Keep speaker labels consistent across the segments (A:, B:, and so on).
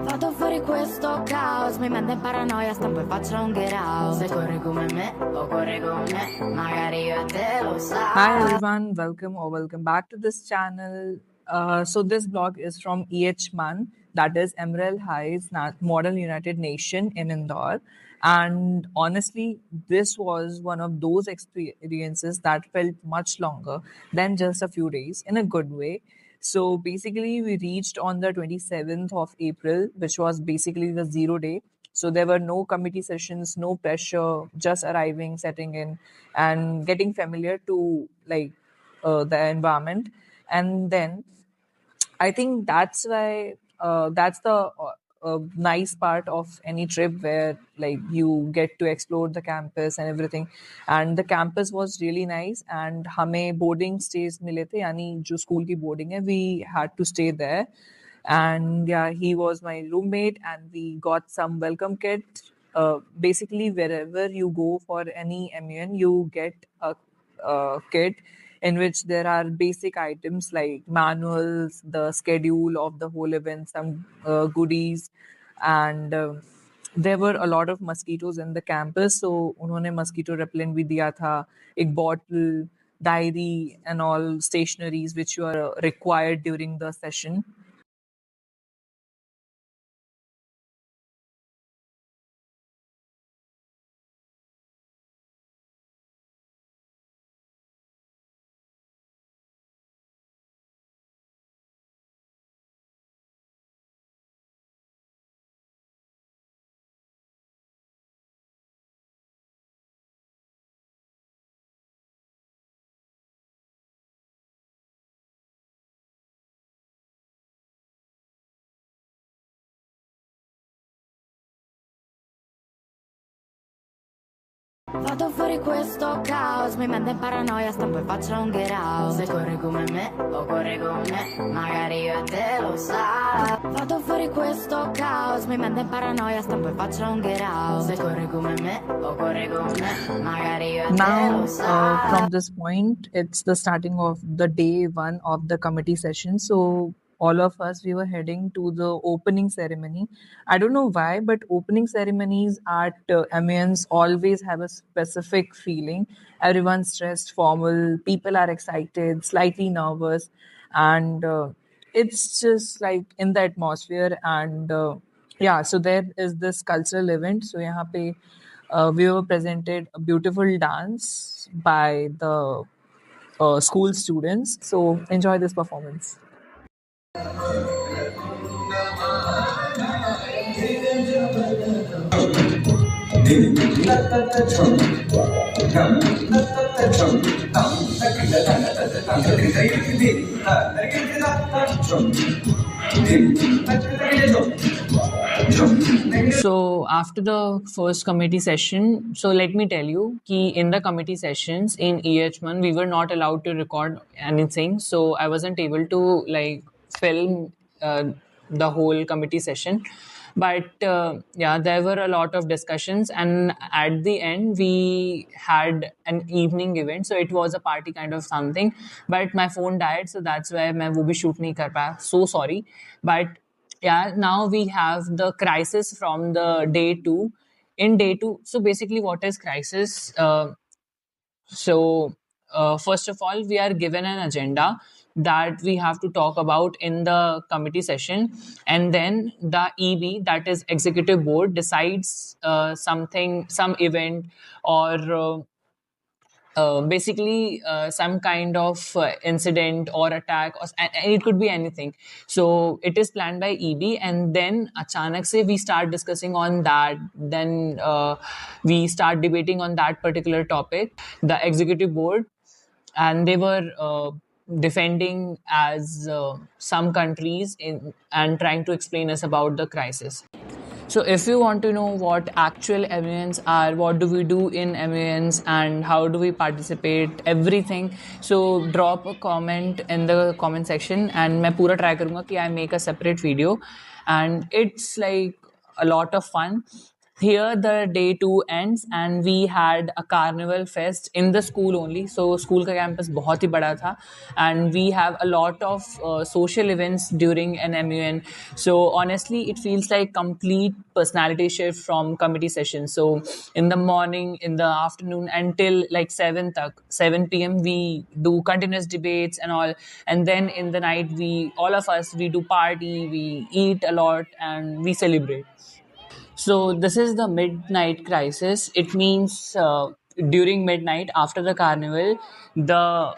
A: Vado fuori questo caos, mi manda in paranoia, stampo e faccio un get out. Se corri come me o corri con me, magari io e te lo sai.
B: Hi everyone, welcome back to this channel. So this blog is from EH1, that is Emerald Heights Model United Nation in Indore. And honestly, this was one of those experiences that felt much longer than just a few days in a good way. So basically, we reached on the 27th of April, which was basically the 0 day. So there were no committee sessions, no pressure, just arriving, setting in, and getting familiar to the environment. And then I think that's why that's the nice part of any trip where like you get to explore the campus and everything. And the campus was really nice. And हमें boarding stays मिले थे यानी जो school की boarding है we had to stay there. And yeah, he was my roommate, and we got some welcome kit. Basically, wherever you go for any MUN, you get a kit in which there are basic items like manuals, the schedule of the whole event, some goodies, and there were a lot of mosquitoes in the campus. So उन्होंने mosquito repellent भी दिया था, एक bottle, diary, and all stationaries which you are required during the session.
A: Vado fuori questo caos, mi manda in paranoia, stampo e faccio un get out. Se corri come me o corri con me, magari io e te lo sai. Vado fuori questo caos, mi manda in paranoia, stampo e faccio un get out. Se corri come me o corri con me, magari io e te lo sai.
B: Now, from this point, it's the starting of the day one of the committee session. So all of us, we were heading to the opening ceremony. I don't know why, but opening ceremonies at MUNs always have a specific feeling. Everyone's stressed, formal, people are excited, slightly nervous, and it's just like in the atmosphere. And yeah, so there is this cultural event. So यहाँ पे we were presented a beautiful dance by the school students. So enjoy this performance.
C: So after the first committee session, so let me tell you, ki in the committee sessions in EH1, we were not allowed to record anything. So I wasn't able to like film the whole committee session. But yeah, there were a lot of discussions, and at the end we had an evening event. So it was a party kind of something. But my phone died, so that's why मैं वो भी shoot नहीं कर पाया. So sorry, but yeah, now we have the crisis from the day two. In day two, so basically, what is crisis? First of all, we are given an agenda that we have to talk about in the committee session, and then the EB, that is executive board, decides something, some event, or basically some kind of incident or attack, and it could be anything. So it is planned by EB, and then achanak se we start discussing on that. Then we start debating on that particular topic, the executive board, and they were defending as some countries and trying to explain us about the crisis. So if you want to know what actual MUNs are, what do we do in MUNs, and how do we participate, everything, so drop a comment in the comment section, and मैं पूरा try करूँगा कि I make a separate video, and it's like a lot of fun. here the day 2 ends and we had a carnival fest in the school only. So school ka campus bahut hi bada tha, and we have a lot of social events during an MUN. So honestly it feels like complete personality shift from committee sessions. So in the morning, in the afternoon, until like 7 p.m we do continuous debates and all, and then in the night we all of us we do party, we eat a lot and we celebrate. So this is the midnight crisis. It means during midnight after the carnival, the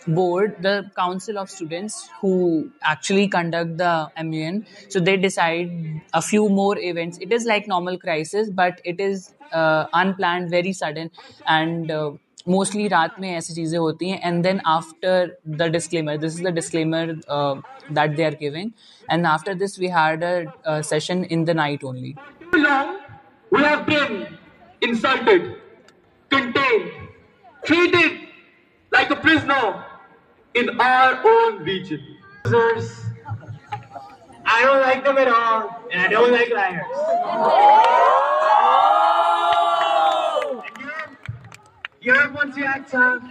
C: board, the council of students who actually conduct the MUN, so they decide a few more events. It is like normal crisis, but it is unplanned, very sudden, and mostly रात में ऐसी चीजें होती हैं. And then after the disclaimer, this is the disclaimer that they are giving, and after this we had a session in the night only.
D: Too long, we have been insulted, contained, treated like a prisoner in our own region. Losers, I don't like them at all, and I don't like liars. Europe wants to act tough,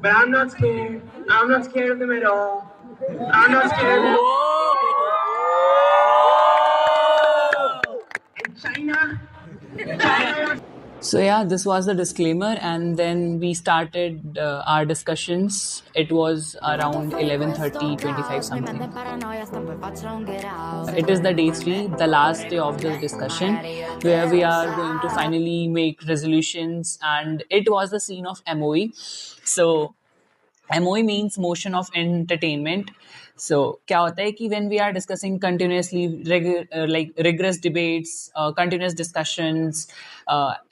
D: but I'm not scared. I'm not scared of them at all. I'm not scared of them. And China.
C: So yeah, this was the disclaimer, and then we started our discussions. It was around 11:30, 25 something. It is the day 3, the last day of the discussion, where we are going to finally make resolutions, and it was the scene of MOE. So MOE means motion of entertainment. So क्या होता है कि when we are discussing continuously like rigorous debates, continuous discussions,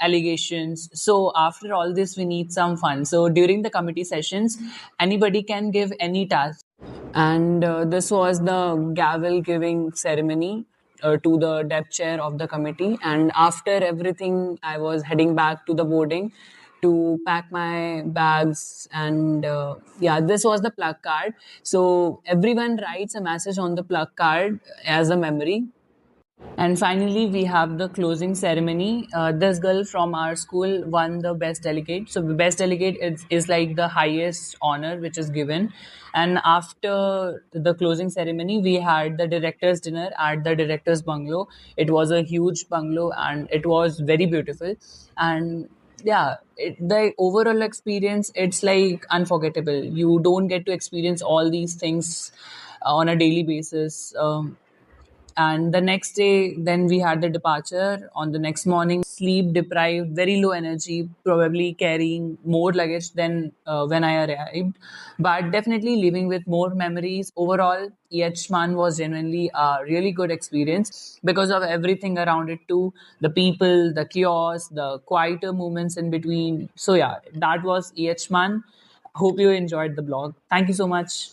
C: allegations. So after all this, we need some fun. So during the committee sessions, anybody can give any task. And this was the gavel giving ceremony to the depth chair of the committee. And after everything, I was heading back to the boarding to pack my bags. And yeah, this was the plug card. So everyone writes a message on the plug card as a memory. And finally, we have the closing ceremony. This girl from our school won the best delegate. So the best delegate is like the highest honor which is given. And after the closing ceremony, we had the director's dinner at the director's bungalow. It was a huge bungalow and it was very beautiful. And yeah, the overall experience, it's like unforgettable. You don't get to experience all these things on a daily basis. And the next day, then we had the departure. On the next morning, sleep deprived, very low energy, probably carrying more luggage than when I arrived, but definitely living with more memories. Overall, Yachman was genuinely a really good experience because of everything around it too, the people, the chaos, the quieter moments in between. So yeah, that was Yachman. Hope you enjoyed the blog. Thank you so much.